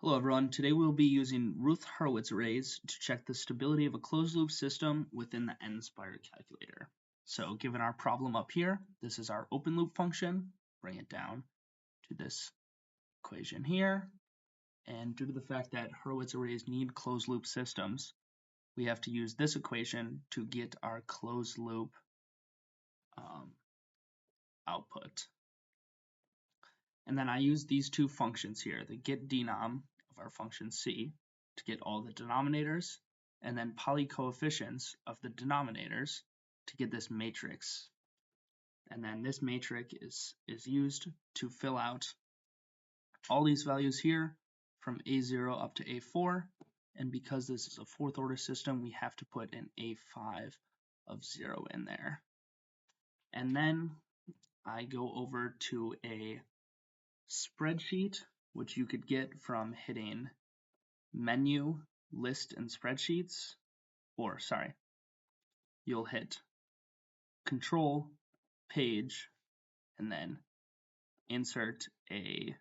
Hello everyone, today we'll be using Routh Hurwitz arrays to check the stability of a closed loop system within the NSpire calculator. So given our problem up here, this is our open loop function, bring it down to this equation here, and due to the fact that Hurwitz arrays need closed loop systems, we have to use this equation to get our closed loop output. And then I use these two functions here, the getDenom of our function c to get all the denominators, and then polycoefficients of the denominators to get this matrix. And then this matrix is used to fill out all these values here from A0 up to A4, and because this is a fourth order system, we have to put an A5 of 0 in there. And then I go over to a spreadsheet, which you could get from hitting menu, list, and spreadsheets, or sorry, you'll hit control, page, and then insert a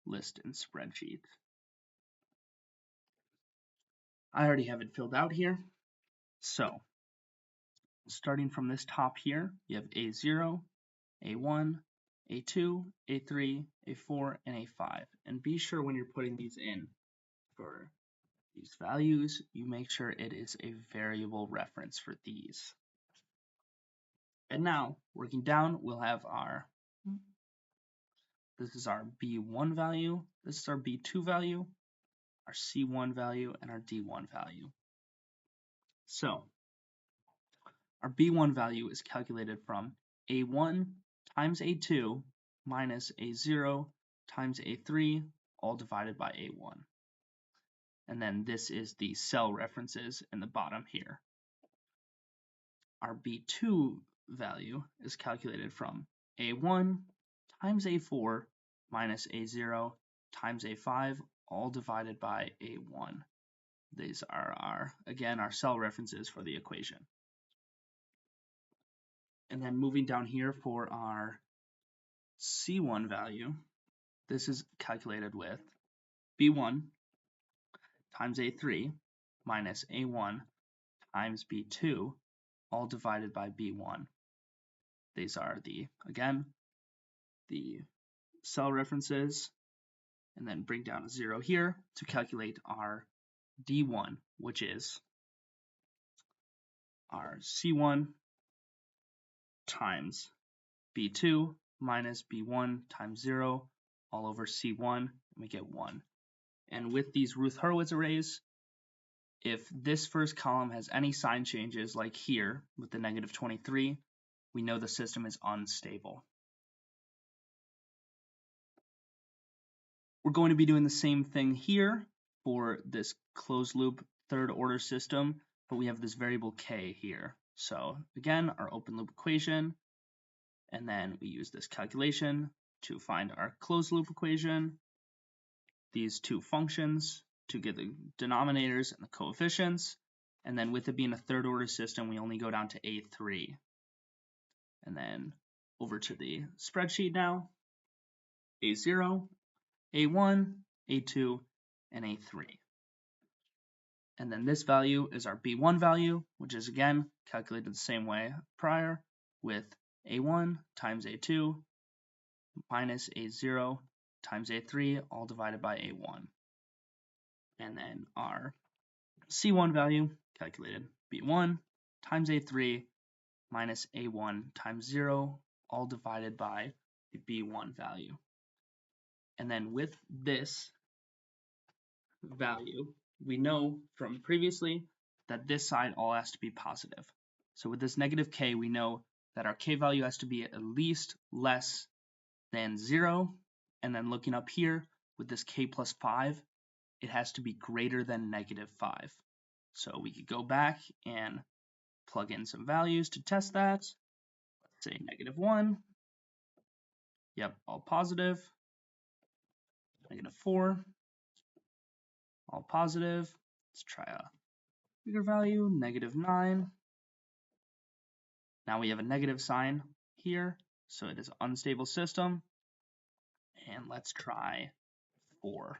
list and spreadsheet. I already have it filled out here. So starting from this top here, you have A0, A1, A2, A3, A4, and A5. And be sure when you're putting these in for these values, you make sure it is a variable reference for these. And now, working down, we'll have this is our B1 value, this is our B2 value, our C1 value, and our D1 value. So, our B1 value is calculated from A1 times A2 minus A0 times A3, all divided by A1. And then this is the cell references in the bottom here. Our B2 value is calculated from A1 times A4 minus A0 times A5, all divided by A1. These are again our cell references for the equation. And then moving down here for our C1 value, this is calculated with B1 times A3 minus A1 times B2, all divided by B1. These are again, the cell references, and then bring down a 0 here to calculate our D1, which is our C1 times B2 minus B1 times 0 all over C1, and we get 1. And with these Routh Hurwitz arrays, if this first column has any sign changes, like here with the negative 23, we know the system is unstable. We're going to be doing the same thing here for this closed loop third order system, but we have this variable k here. So again, our open loop equation, and then we use this calculation to find our closed loop equation, these two functions to get the denominators and the coefficients, and then with it being a third order system, we only go down to A3. And then over to the spreadsheet now, A0, A1, A2, and A3. And then this value is our B1 value, which is again calculated the same way prior with A1 times A2 minus A0 times A3, all divided by A1. And then our C1 value calculated B1 times A3 minus A1 times 0, all divided by the B1 value. And then with this value, we know from previously that this side all has to be positive. So with this negative k, we know that our k value has to be at least less than 0. And then looking up here with this k plus 5, it has to be greater than negative 5. So we could go back and plug in some values to test that. Let's say negative 1. Yep, all positive. Negative 4. All positive. Let's try a bigger value, negative 9. Now we have a negative sign here, so it is an unstable system. And let's try 4.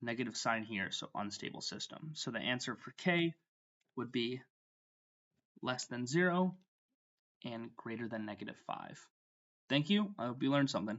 negative sign here, so unstable system. So the answer for K would be less than 0 and greater than -5. Thank you. I hope you learned something.